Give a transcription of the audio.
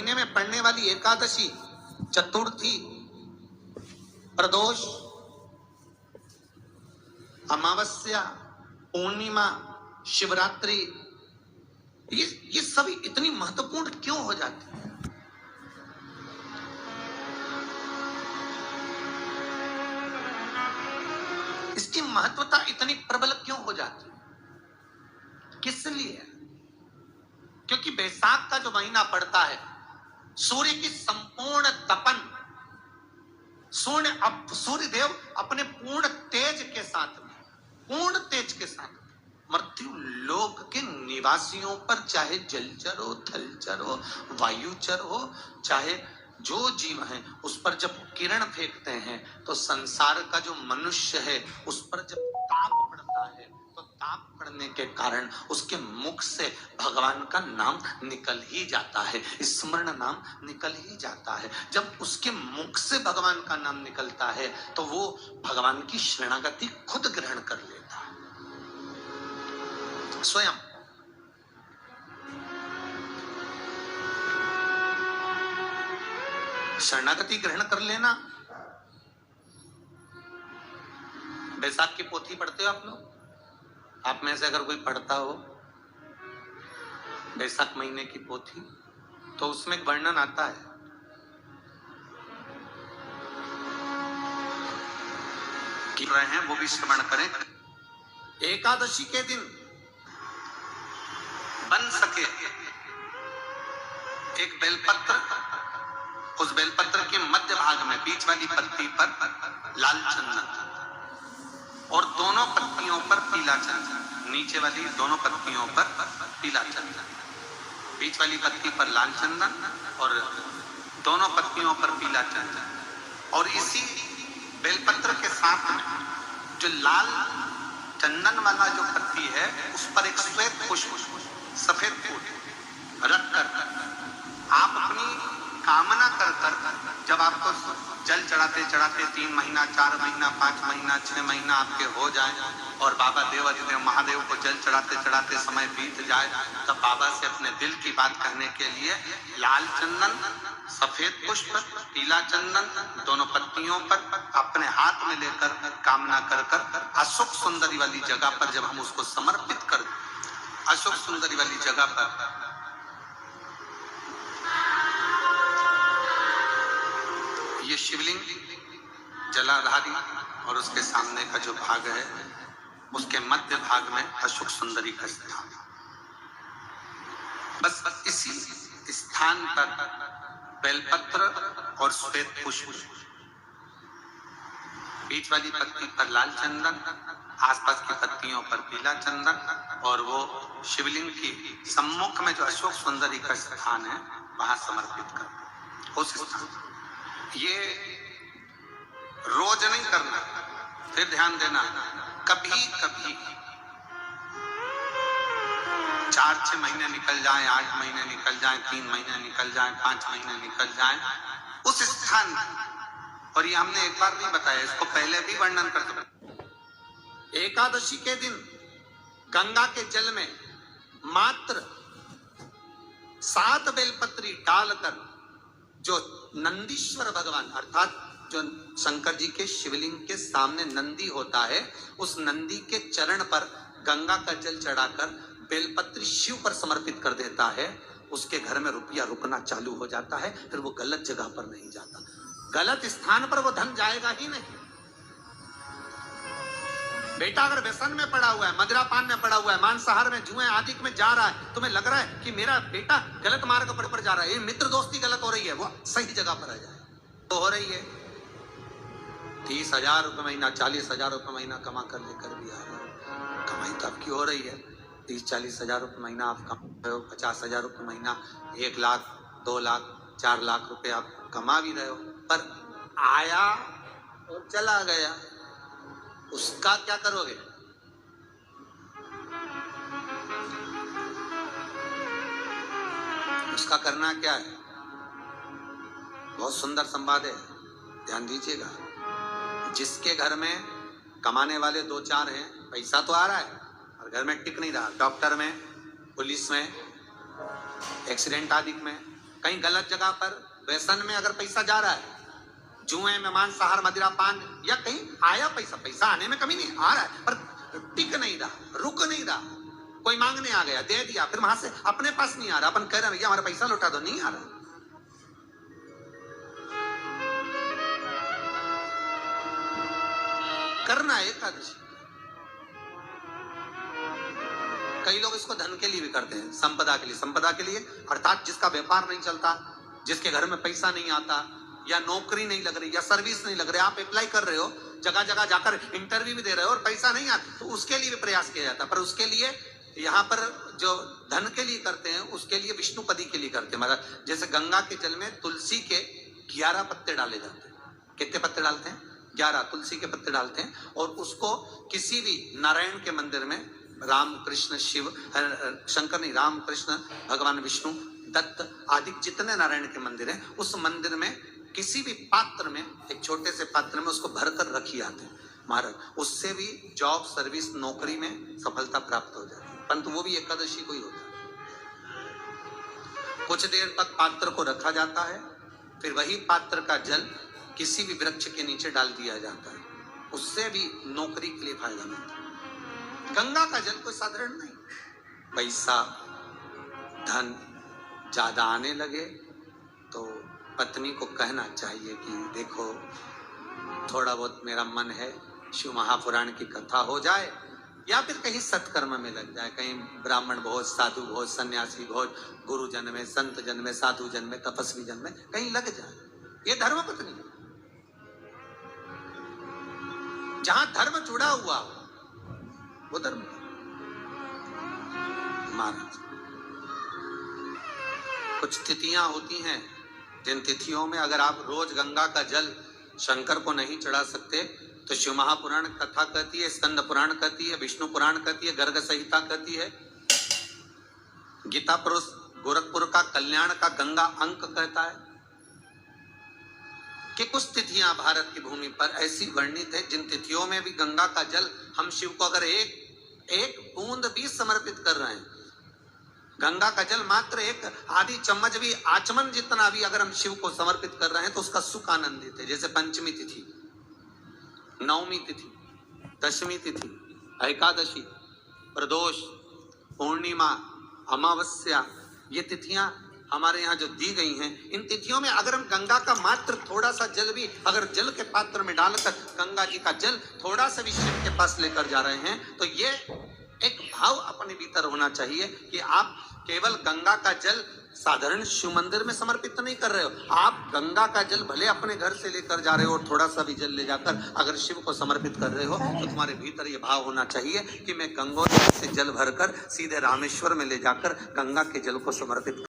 महीने में पड़ने वाली एकादशी, चतुर्थी, प्रदोष, अमावस्या, पूर्णिमा, शिवरात्रि, ये सभी इतनी महत्वपूर्ण क्यों हो जाती है? इसकी महत्वता इतनी प्रबल क्यों हो जाती है? किस लिए? क्योंकि बैसाख का जो महीना पड़ता है, सूर्य की संपूर्ण तपन, सूर्य देव अपने पूर्ण तेज के साथ मृत्यु लोक के निवासियों पर, चाहे जलचर हो, थलचर हो, वायुचर हो, चाहे जो जीव है, उस पर जब किरण फेंकते हैं तो संसार का जो मनुष्य है उस पर जब ताप पड़ता है, तो ताप पड़ने के कारण उसके मुख से भगवान का नाम निकल ही जाता है, स्मरण नाम निकल ही जाता है। जब उसके मुख से भगवान का नाम निकलता है तो वो भगवान की शरणागति खुद ग्रहण कर लेता है स्वयं। शरणागति ग्रहण कर लेना। बैसाख की पोथी पढ़ते हो आप लोग? आप में से अगर कोई पढ़ता हो बैसाख महीने की पोथी, तो उसमें एक वर्णन आता है कि रहे हैं वो भी श्रवण करें। एकादशी के दिन बन सके एक बेलपत्र, उस बेलपत्र के मध्य भाग में बीच वाली पत्ती पर लाल चंदन और दोनों पत्तियों पर पीला चंदन, नीचे वाली दोनों पत्तियों पर पीला चंदन, बीच वाली पत्ती पर लाल चंदन और दोनों पत्तियों पर पीला चंदन। और इसी बेलपत्र के साथ में जो लाल चंदन वाला जो पत्ती है उस पर एक श्वेत पुष्प, सफेद फूल रखकर आप अपनी कामना कर जब आपको जल चढ़ाते चढ़ाते 3 महीना, 4 महीना, 5 महीना, 6 महीना आपके हो जाए और बाबा देवाधिदेव महादेव को जल चढ़ाते चढ़ाते समय बीत जाए, तब बाबा से अपने दिल की बात कहने के लिए लाल चंदन, सफेद पुष्प, पीला चंदन दोनों पत्तियों पर अपने हाथ में लेकर कामना कर अशोक सुंदरी वाली जगह पर जब हम उसको समर्पित कर, अशोक सुंदरी वाली जगह पर ये शिवलिंग जलाधारी और उसके सामने का जो भाग है उसके मध्य भाग में अशोक सुंदरी का स्थान। बस इसी स्थान पर बेलपत्र और श्वेत पुष्प, बीच वाली पत्ती पर लाल चंदन, आसपास की पत्तियों पर पीला चंदन और वो शिवलिंग की सम्मुख में जो अशोक सुंदरी का स्थान है वहां समर्पित कर। उस स्थान ये रोज नहीं करना, फिर ध्यान देना, कभी कभी 4-6 महीने निकल जाएं, 8 महीने निकल जाएं, 3 महीने निकल जाएं, 5 महीने निकल जाएं, उस स्थान, और ये हमने एक बार नहीं बताया, इसको पहले भी वर्णन कर चुके। एकादशी के दिन गंगा के जल में मात्र 7 बेलपत्री डालकर जो नंदीश्वर भगवान अर्थात जो शंकर जी के शिवलिंग के सामने नंदी होता है, उस नंदी के चरण पर गंगा का जल चढ़ाकर बेलपत्री शिव पर समर्पित कर देता है, उसके घर में रुपया रुकना चालू हो जाता है, फिर वो गलत जगह पर नहीं जाता, गलत स्थान पर वो धन जाएगा ही नहीं। बेटा अगर व्यसन में पड़ा हुआ है, मदिरा पान में पड़ा हुआ है, मांसाहार में, जुए आदि में जा रहा है, तुम्हें लग रहा है कि मेरा बेटा गलत मार्ग पर जा रहा है, ये मित्र दोस्ती गलत हो रही है, वो सही जगह पर आ जाए तो हो रही है। 30,000 रुपये महीना, 40,000 रुपये महीना कमा कर लेकर भी आ रहे हो, कमाई तो आपकी हो रही है, 30-40 हजार रुपये महीना आप कमा रहे हो, 50,000 रुपये महीना, 1 लाख, 2 लाख, 4 लाख रुपए आप कमा भी रहे हो, पर आया और चला गया, उसका क्या करोगे? उसका करना क्या है? बहुत सुंदर संवाद है, ध्यान दीजिएगा। जिसके घर में कमाने वाले 2-4 हैं, पैसा तो आ रहा है और घर में टिक नहीं रहा, डॉक्टर में, पुलिस में, एक्सीडेंट आदि में, कहीं गलत जगह पर व्यसन में अगर पैसा जा रहा है, जुए में, मांसाहार, मदिरा पान, या कहीं आया पैसा, पैसा आने में कमी नहीं, आ रहा है पर टिक नहीं रहा, रुक नहीं रहा, कोई मांगने आ गया, दे दिया, फिर वहां से अपने पास नहीं आ रहा, अपन कह रहे हैं भैया हमारा पैसा लौटा दो, नहीं आ रहा। करना है एकादशी। कई लोग इसको धन के लिए भी करते हैं, संपदा के लिए। संपदा के लिए अर्थात जिसका व्यापार नहीं चलता, जिसके घर में पैसा नहीं आता, या नौकरी नहीं लग रही, या सर्विस नहीं लग रही, आप अप्लाई कर रहे हो, जगह जगह जाकर इंटरव्यू भी दे रहे हो और पैसा नहीं आता, तो उसके लिए भी प्रयास किया जाता है। पर उसके लिए यहाँ पर जो धन के लिए करते हैं, उसके लिए विष्णुपदी के लिए करते हैं। मतलब जैसे गंगा के जल में तुलसी के 11 पत्ते डाले जाते हैं। कितने पत्ते डालते हैं? 11 तुलसी के पत्ते डालते हैं, और उसको किसी भी नारायण के मंदिर में, राम कृष्ण शिव, शंकर नहीं, राम कृष्ण भगवान विष्णु, दत्त आदि जितने नारायण के मंदिर हैं, उस मंदिर में किसी भी पात्र में, एक छोटे से पात्र में उसको भरकर रखी आते हैं महाराज। उससे भी जॉब, सर्विस, नौकरी में सफलता प्राप्त हो जाती है। परंतु वो भी एकादशी को ही होता है। कुछ देर तक पात्र को रखा जाता है, फिर वही पात्र का जल किसी भी वृक्ष के नीचे डाल दिया जाता है, उससे भी नौकरी के लिए फायदा मिलता है। गंगा का जल कोई साधारण नहीं। पैसा, धन ज्यादा आने लगे तो पत्नी को कहना चाहिए कि देखो थोड़ा बहुत मेरा मन है, शिव महापुराण की कथा हो जाए, या फिर कहीं सत्कर्म में लग जाए, कहीं ब्राह्मण भोज, साधु भोज, सन्यासी भोज, गुरु जन में, संत जन में, साधु जन में, तपस्वी जन में कहीं लग जाए। ये धर्म पत्नी, जहां धर्म जुड़ा हुआ वो धर्म। महाराज कुछ तिथियां होती हैं, जिन तिथियों में अगर आप रोज गंगा का जल शंकर को नहीं चढ़ा सकते, तो शिव महापुराण कथा कहती है, स्कंद पुराण कहती है, विष्णु पुराण कहती है, गर्ग संहिता कहती है, गीता पुरुष गोरखपुर का कल्याण का गंगा अंक कहता है कि कुछ तिथियां भारत की भूमि पर ऐसी वर्णित है जिन तिथियों में भी गंगा का जल हम शिव को अगर एक बूंद भी समर्पित कर रहे हैं, गंगा का जल मात्र एक आधी चम्मच भी, आचमन जितना भी अगर हम शिव को समर्पित कर रहे हैं, तो उसका सुख आनंदित है। जैसे पंचमी तिथि, नवमी तिथि, दशमी तिथि, एकादशी, प्रदोष, पूर्णिमा, अमावस्या, ये तिथियां हमारे यहाँ जो दी गई हैं, इन तिथियों में अगर हम गंगा का मात्र थोड़ा सा जल भी अगर जल के पात्र में डालकर गंगा जी का जल थोड़ा सा भी शिव के पास लेकर जा रहे हैं, तो ये एक भाव अपने भीतर होना चाहिए कि आप केवल गंगा का जल साधारण शिव मंदिर में समर्पित नहीं कर रहे हो, आप गंगा का जल भले अपने घर से लेकर जा रहे हो और थोड़ा सा भी जल ले जाकर अगर शिव को समर्पित कर रहे हो, तो तुम्हारे भीतर ये भाव होना चाहिए कि मैं गंगोत्री से जल भरकर सीधे रामेश्वर में ले जाकर गंगा के जल को समर्पित